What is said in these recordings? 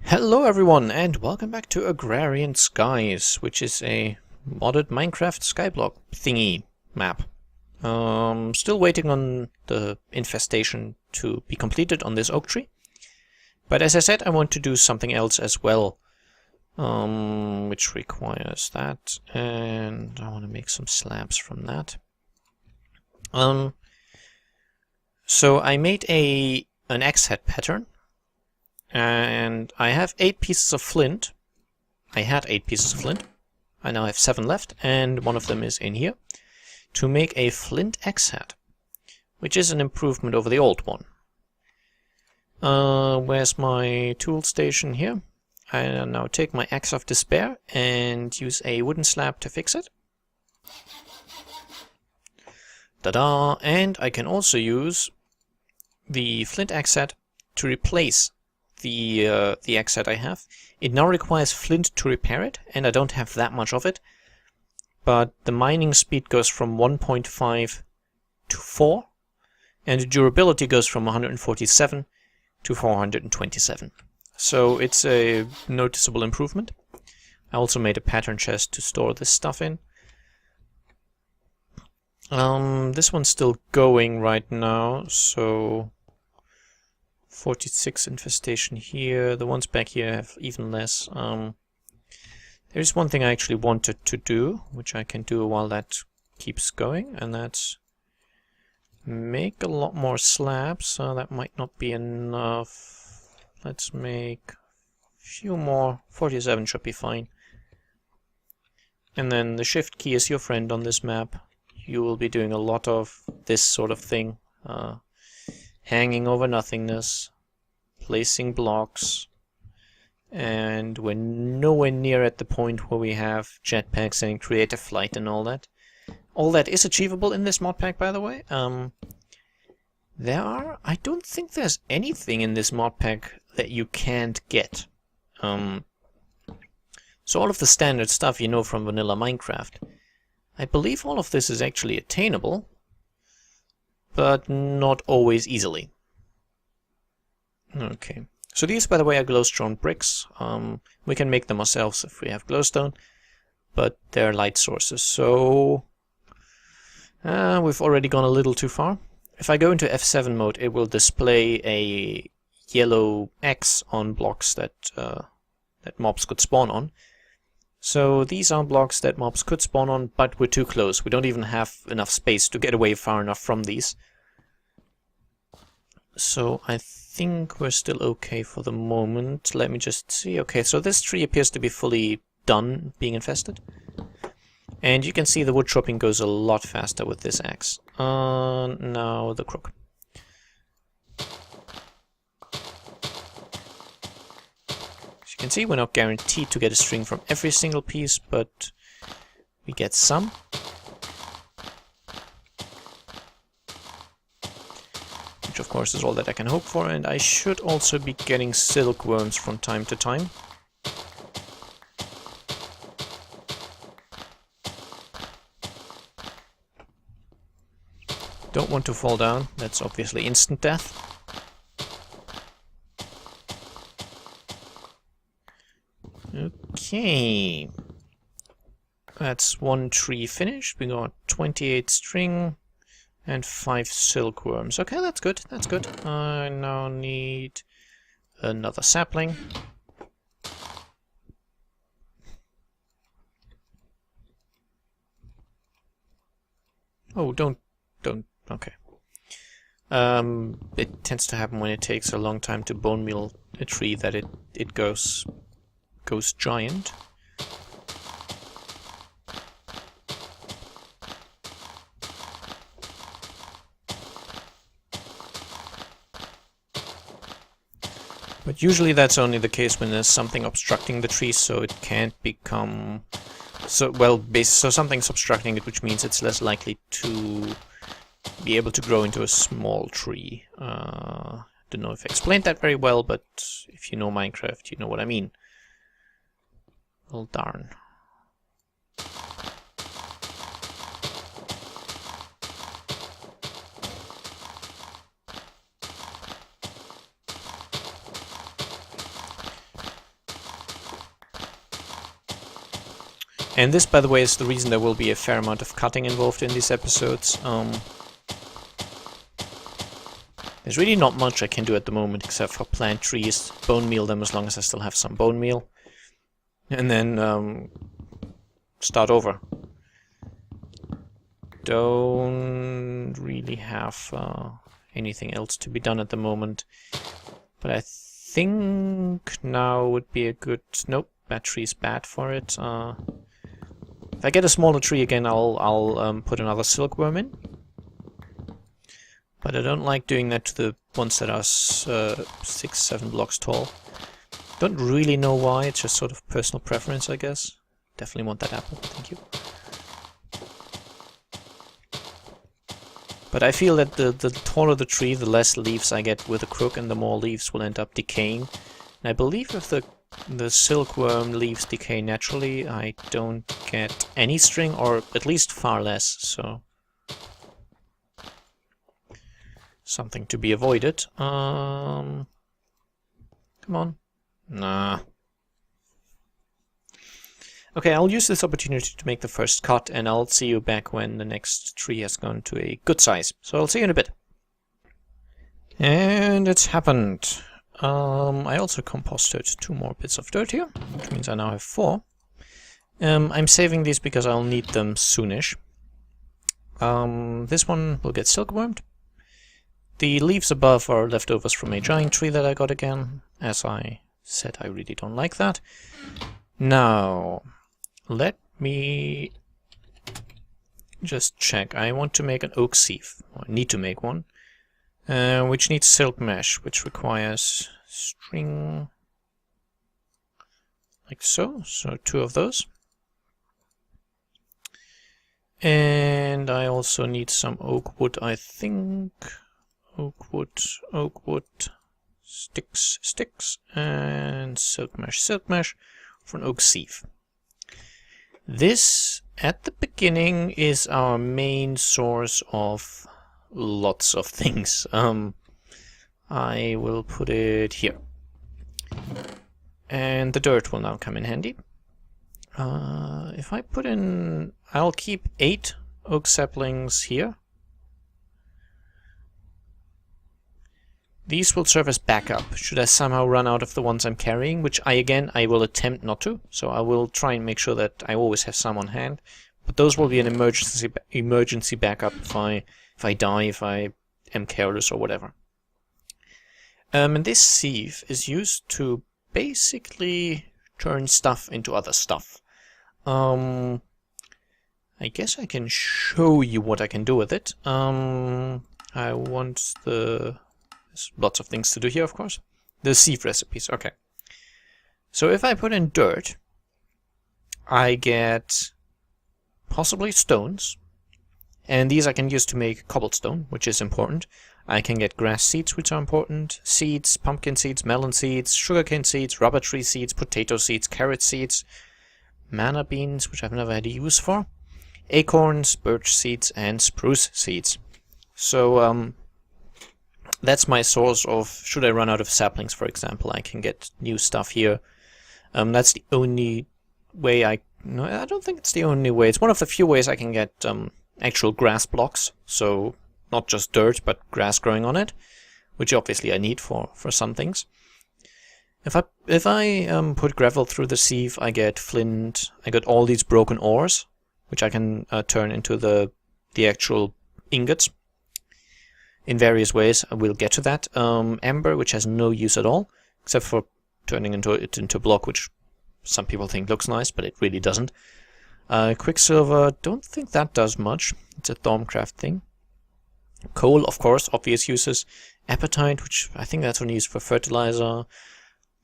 Hello everyone and welcome back to Agrarian Skies, which is a modded Minecraft skyblock thingy map. Still waiting on the infestation to be completed on this oak tree. But as I said, I want to do something else as well, which requires that, and I want to make some slabs from that. So I made an axe head pattern. And I have 8 pieces of flint. I had 8 pieces of flint. I now have 7 left, and one of them is in here. To make a flint axe head, which is an improvement over the old one. Where's my tool station here? I now take my axe of despair and use a wooden slab to fix it. Ta-da! And I can also use the flint axe head to replace the axe that I have. It now requires flint to repair it, and I don't have that much of it. But the mining speed goes from 1.5 to 4, and the durability goes from 147 to 427. So it's a noticeable improvement. I also made a pattern chest to store this stuff in. This one's still going right now, so 46 infestation here. The ones back here have even less. There's one thing I actually wanted to do, which I can do while that keeps going, and that's make a lot more slabs. That might not be enough. Let's make a few more. 47 should be fine. And then the shift key is your friend on this map. You will be doing a lot of this sort of thing. Hanging over nothingness, placing blocks, and we're nowhere near at the point where we have jetpacks and creative flight and all that. All that is achievable in this mod pack, by the way. I don't think there's anything in this mod pack that you can't get. So all of the standard stuff you know from vanilla Minecraft. I believe all of this is actually attainable, but not always easily. Okay, so these, by the way, are glowstone bricks. We can make them ourselves if we have glowstone, but they're light sources, so we've already gone a little too far. If I go into F7 mode, it will display a yellow X on blocks that mobs could spawn on. So these are blocks that mobs could spawn on, but we're too close. We don't even have enough space to get away far enough from these. So I think we're still okay for the moment. Let me just see. Okay, so this tree appears to be fully done being infested. And you can see the wood chopping goes a lot faster with this axe. Now the crook. As you can see, we're not guaranteed to get a string from every single piece, but we get some. Which of course is all that I can hope for, and I should also be getting silkworms from time to time. Don't want to fall down, that's obviously instant death. Okay, that's one tree finished. We got 28 string and 5 silkworms. Okay, that's good, that's good. I now need another sapling. Oh, don't, okay. It tends to happen when it takes a long time to bone meal a tree that it goes giant. But usually that's only the case when there's something obstructing the tree, so it can't become so something's obstructing it, which means it's less likely to be able to grow into a small tree. Don't know if I explained that very well, but if you know Minecraft, you know what I mean. Well, darn. And this, by the way, is the reason there will be a fair amount of cutting involved in these episodes. There's really not much I can do at the moment except for plant trees, bone meal them as long as I still have some bone meal, and then start over. Don't really have anything else to be done at the moment, but I think now would be a good... Nope, that tree's bad for it. If I get a smaller tree again, I'll put another silkworm in. But I don't like doing that to the ones that are 6-7 blocks tall. Don't really know why, it's just sort of personal preference, I guess. Definitely want that apple, thank you. But I feel that the taller the tree, the less leaves I get with a crook, and the more leaves will end up decaying. And I believe if the silkworm leaves decay naturally, I don't get any string, or at least far less, so... something to be avoided. Come on. Nah. Okay, I'll use this opportunity to make the first cut, and I'll see you back when the next tree has gone to a good size. So I'll see you in a bit. And it's happened. I also composted 2 more bits of dirt here, which means I now have 4. I'm saving these because I'll need them soonish. This one will get silkwormed. The leaves above are leftovers from a giant tree that I got again. As I said, I really don't like that. Now, let me just check. I want to make an oak sieve, or I need to make one, which needs silk mesh, which requires string like so. So 2 of those. And I also need some oak wood, I think. Oak wood, sticks, and silk mesh for an oak sieve. This, at the beginning, is our main source of lots of things. I will put it here. And the dirt will now come in handy. If I put in... I'll keep 8 oak saplings here. These will serve as backup, should I somehow run out of the ones I'm carrying, which I will attempt not to, so I will try and make sure that I always have some on hand. But those will be an emergency backup if I die, if I am careless or whatever. And this sieve is used to basically turn stuff into other stuff. I guess I can show you what I can do with it. I want the... lots of things to do here, of course. The sieve recipes, okay. So if I put in dirt, I get possibly stones, and these I can use to make cobblestone, which is important. I can get grass seeds, which are important, seeds, pumpkin seeds, melon seeds, sugarcane seeds, rubber tree seeds, potato seeds, carrot seeds, manna beans, which I've never had a use for, acorns, birch seeds, and spruce seeds. So, that's my source of, should I run out of saplings, for example, I can get new stuff here. That's the only way no, I don't think it's the only way. It's one of the few ways I can get actual grass blocks, so not just dirt, but grass growing on it, which obviously I need for some things. If I put gravel through the sieve, I get flint, I got all these broken ores, which I can turn into the actual ingots. In various ways, I will get to that. Amber, which has no use at all, except for turning it into block, which some people think looks nice, but it really doesn't. Quicksilver, don't think that does much. It's a Thaumcraft thing. Coal, of course, obvious uses. Apatite, which I think that's only used for fertilizer.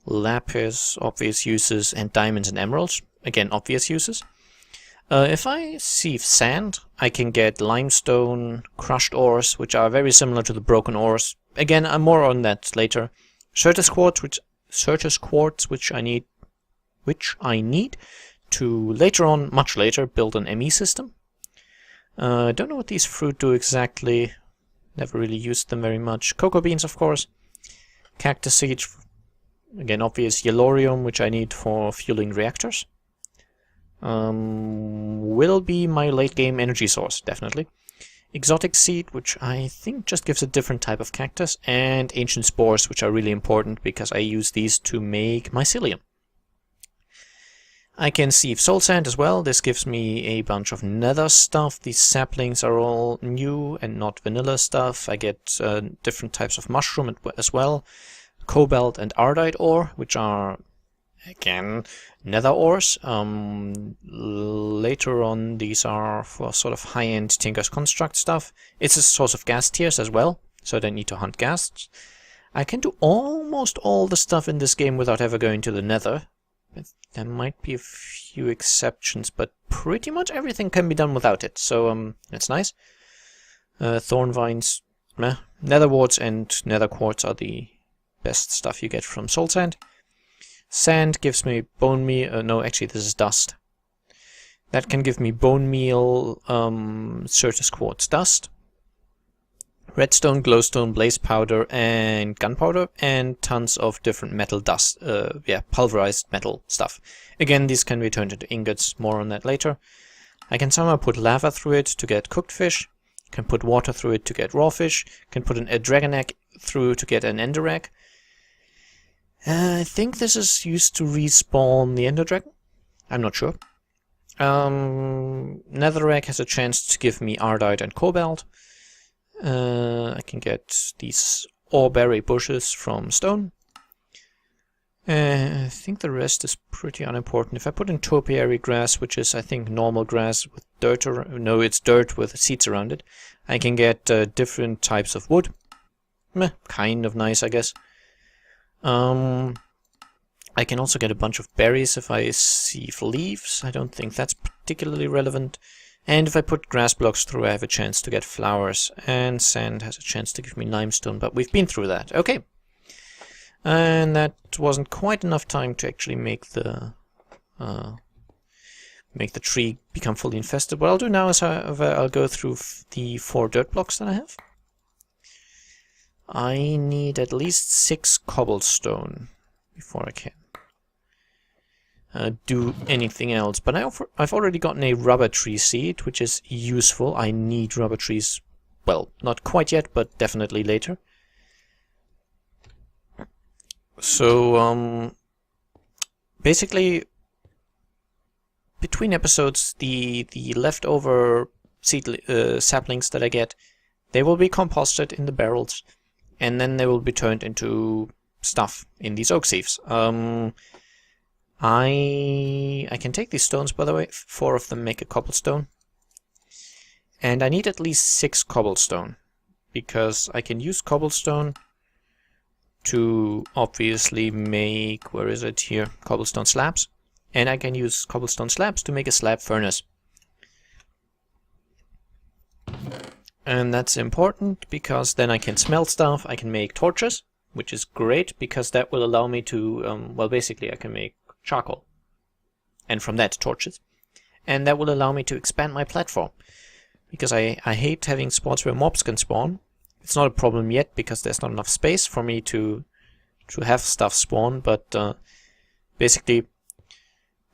Lapis, obvious uses. And diamonds and emeralds, again, obvious uses. If I sieve sand, I can get limestone, crushed ores, which are very similar to the broken ores. Again, I'm more on that later. Certus quartz, which I need to later on, much later, build an ME system. I don't know what these fruit do exactly. Never really used them very much. Cocoa beans, of course. Cactus seeds, again, obvious. Yellorium, which I need for fueling reactors. will be my late game energy source, definitely. Exotic seed, which I think just gives a different type of cactus, and ancient spores, which are really important because I use these to make mycelium. I can sieve soul sand as well. This gives me a bunch of nether stuff. These saplings are all new and not vanilla stuff. I get different types of mushroom as well. Cobalt and ardite ore, which are, again, nether ores. Later on, these are for sort of high-end Tinker's Construct stuff. It's a source of gas tiers as well, so I don't need to hunt gas. I can do almost all the stuff in this game without ever going to the nether. There might be a few exceptions, but pretty much everything can be done without it, so that's nice. Thorn vines, nether warts and nether quartz are the best stuff you get from soul sand. Sand gives me bone meal, no, actually this is dust. That can give me bone meal, Certus quartz dust, redstone, glowstone, blaze powder, and gunpowder, and tons of different metal dust, pulverized metal stuff. Again, these can be turned into ingots, more on that later. I can somehow put lava through it to get cooked fish, can put water through it to get raw fish, can put a dragon egg through to get an ender egg. I think this is used to respawn the ender dragon. I'm not sure. Netherrack has a chance to give me ardite and cobalt. I can get these oreberry bushes from stone. I think the rest is pretty unimportant. If I put in topiary grass, which is I think normal grass with dirt, no, it's dirt with seeds around it, I can get different types of wood. Kind of nice, I guess. I can also get a bunch of berries if I sieve leaves. I don't think that's particularly relevant. And if I put grass blocks through, I have a chance to get flowers. And sand has a chance to give me limestone, but we've been through that. Okay. And that wasn't quite enough time to actually make the tree become fully infested. What I'll do now is, however, I'll go through the 4 dirt blocks that I have. I need at least 6 cobblestone before I can do anything else. But I've already gotten a rubber tree seed, which is useful. I need rubber trees. Well, not quite yet, but definitely later. So, basically, between episodes, the leftover seed saplings that I get, they will be composted in the barrels. And then they will be turned into stuff in these oak sieves. I can take these stones, by the way. 4 of them make a cobblestone. And I need at least 6 cobblestone. Because I can use cobblestone to obviously make, where is it here, cobblestone slabs. And I can use cobblestone slabs to make a slab furnace. And that's important because then I can smelt stuff, I can make torches, which is great because that will allow me to, well, basically I can make charcoal. And from that, torches. And that will allow me to expand my platform. Because I hate having spots where mobs can spawn. It's not a problem yet because there's not enough space for me to have stuff spawn, but basically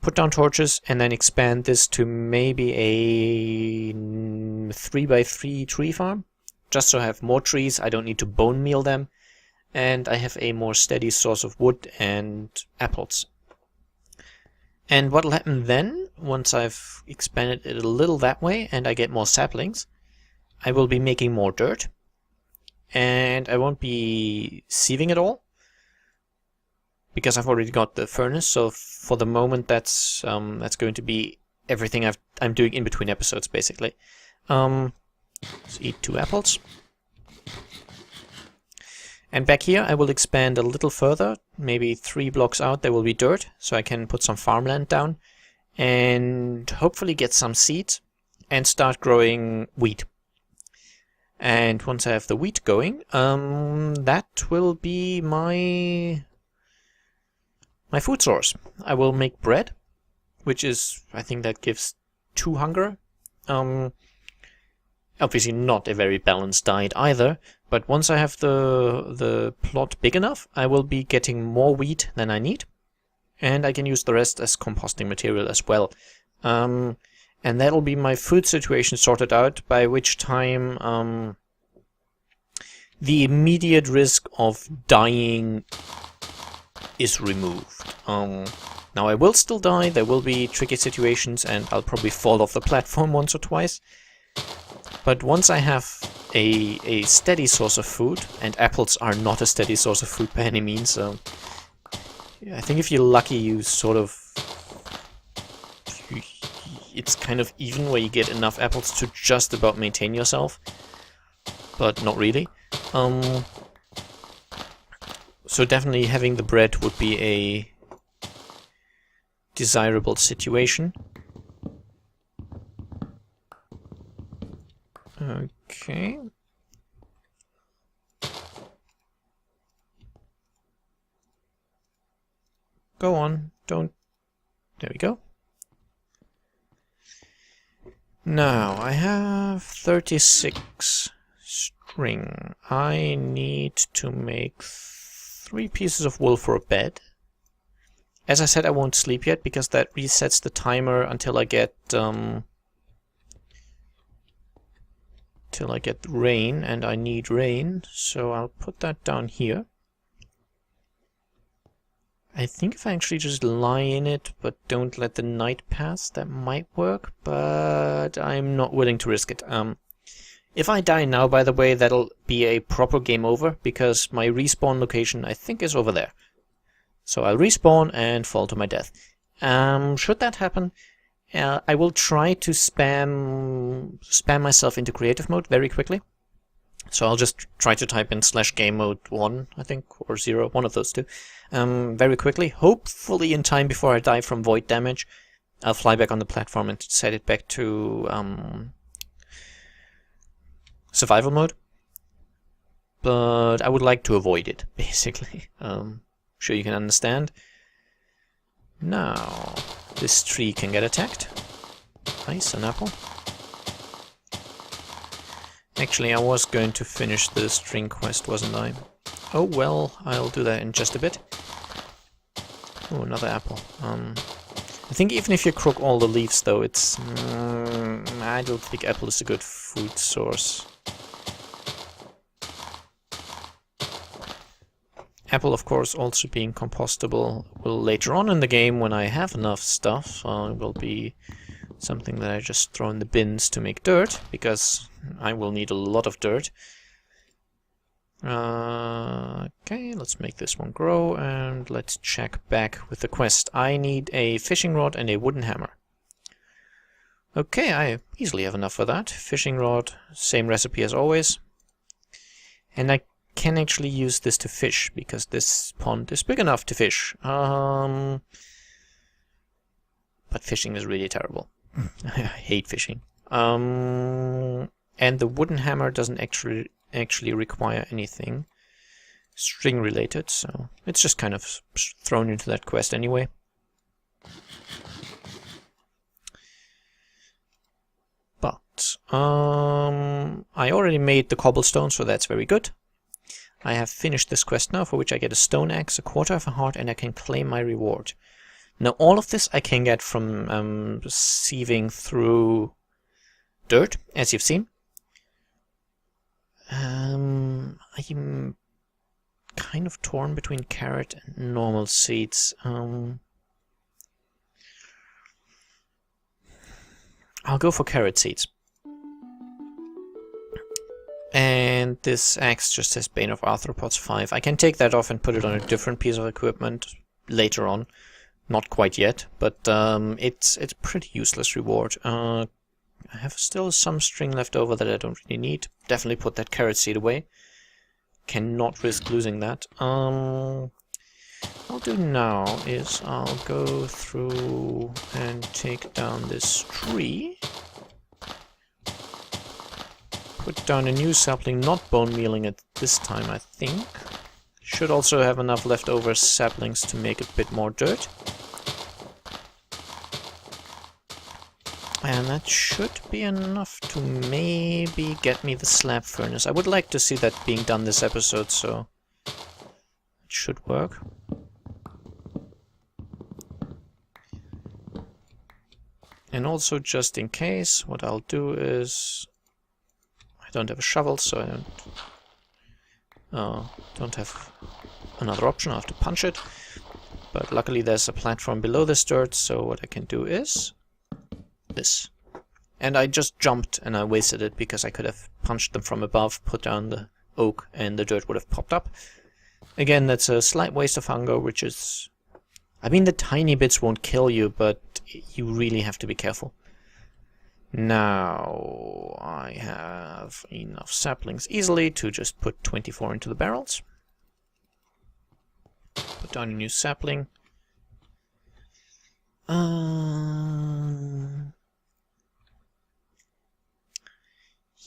put down torches and then expand this to maybe a 3x3 tree farm. Just so I have more trees, I don't need to bone meal them, and I have a more steady source of wood and apples. And what'll happen then, once I've expanded it a little that way and I get more saplings, I will be making more dirt, and I won't be sieving it all, because I've already got the furnace, so for the moment that's going to be everything I'm doing in between episodes, basically. Let's eat 2 apples. And back here I will expand a little further, maybe 3 blocks out there will be dirt, so I can put some farmland down, and hopefully get some seeds, and start growing wheat. And once I have the wheat going, that will be my food source. I will make bread, which is, I think that gives 2 hunger. Obviously not a very balanced diet either, but once I have the plot big enough, I will be getting more wheat than I need, and I can use the rest as composting material as well. And that'll be my food situation sorted out, by which time the immediate risk of dying is removed. Now I will still die, there will be tricky situations, and I'll probably fall off the platform once or twice. But once I have a steady source of food, and apples are not a steady source of food by any means, so I think if you're lucky you sort of... it's kind of even where you get enough apples to just about maintain yourself, but not really. So definitely having the bread would be a desirable situation. Okay. Go on, don't... There we go. Now, I have 36 string. I need to make 3 pieces of wool for a bed. As I said, I won't sleep yet, because that resets the timer until I get rain, and I need rain, so I'll put that down here. I think if I actually just lie in it, but don't let the night pass, that might work, but I'm not willing to risk it. If I die now, by the way, that'll be a proper game over, because my respawn location, I think, is over there. So I'll respawn and fall to my death. Should that happen, I will try to spam myself into creative mode very quickly. So I'll just try to type in /game mode 1, I think, or 0, one of those two, very quickly. Hopefully in time before I die from void damage, I'll fly back on the platform and set it back to survival mode. But I would like to avoid it, basically. Sure you can understand. Now, this tree can get attacked. Nice, an apple. Actually, I was going to finish the string quest, wasn't I? Oh well, I'll do that in just a bit. Oh, another apple. I think even if you crook all the leaves, though, it's... I don't think apple is a good food source. Apple, of course, also being compostable, will later on in the game, when I have enough stuff, will be something that I just throw in the bins to make dirt, because I will need a lot of dirt. Okay, let's make this one grow, and let's check back with the quest. I need a fishing rod and a wooden hammer. Okay, I easily have enough for that. Fishing rod, same recipe as always. And I can actually use this to fish, because this pond is big enough to fish. But fishing is really terrible. I hate fishing. And the wooden hammer doesn't actually require anything string related, so it's just kind of thrown into that quest anyway. But I already made the cobblestone, so that's very good. I have finished this quest now, for which I get a stone axe, a quarter of a heart, and I can claim my reward. Now all of this I can get from sieving through dirt, as you've seen. I'm kind of torn between carrot and normal seeds. I'll go for carrot seeds. And this axe just says Bane of Arthropods 5. I can take that off and put it on a different piece of equipment later on. Not quite yet, but it's a pretty useless reward. I have still some string left over that I don't really need. Definitely put that carrot seed away. Cannot risk losing that. What I'll do now is I'll go through and take down this tree. Put down a new sapling, not bone mealing it this time, I think. Should also have enough leftover saplings to make a bit more dirt. And that should be enough to maybe get me the slab furnace. I would like to see that being done this episode, so it should work. And also, just in case, what I'll do is... I don't have a shovel, so I don't have another option. I'll have to punch it. But luckily there's a platform below this dirt, so what I can do is... this. And I just jumped and I wasted it because I could have punched them from above, put down the oak, and the dirt would have popped up. Again, that's a slight waste of hunger, which is... I mean, the tiny bits won't kill you, but you really have to be careful. Now, I have enough saplings easily to just put 24 into the barrels. Put down a new sapling.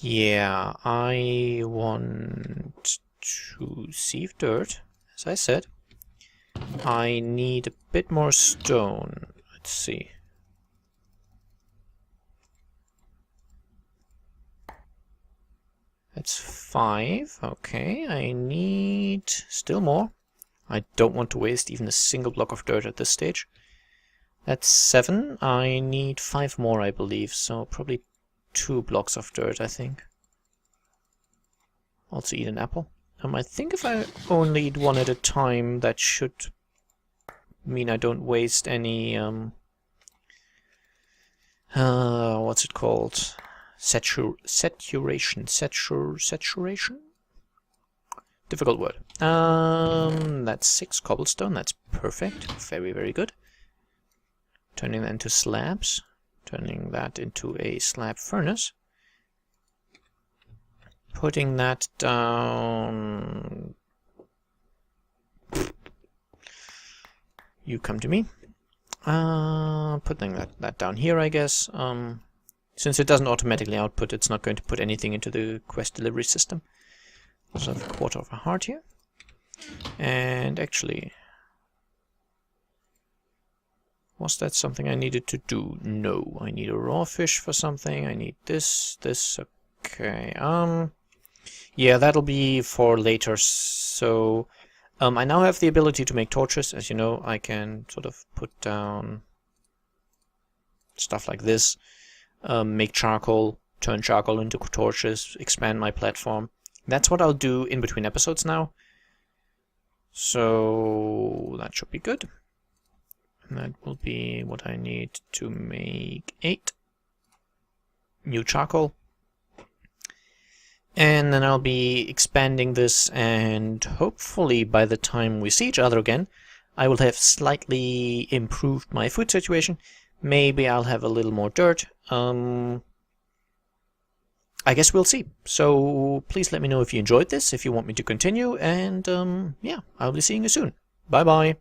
Yeah, I want to sieve dirt, as I said. I need a bit more stone. Let's see. That's 5. Okay, I need still more. I don't want to waste even a single block of dirt at this stage. That's 7. I need 5 more, I believe, so probably 2 blocks of dirt, I think. Also eat an apple. I think if I only eat one at a time, that should mean I don't waste any, what's it called? Saturation. Difficult word. That's 6 cobblestone. That's perfect. Very, very good. Turning that into slabs. Turning that into a slab furnace. Putting that down... You come to me. Putting that down here, I guess. Since it doesn't automatically output, it's not going to put anything into the quest delivery system. Also have a quarter of a heart here. And actually... was that something I needed to do? No. I need a raw fish for something. I need this. Okay. Yeah, that'll be for later. So... I now have the ability to make torches. As you know, I can sort of put down stuff like this, make charcoal, turn charcoal into torches, expand my platform. That's what I'll do in between episodes now. So that should be good. And that will be what I need to make 8 new charcoal. And then I'll be expanding this, and hopefully by the time we see each other again, I will have slightly improved my food situation. Maybe I'll have a little more dirt. I guess we'll see. So please let me know if you enjoyed this, if you want me to continue, and yeah, I'll be seeing you soon. Bye bye.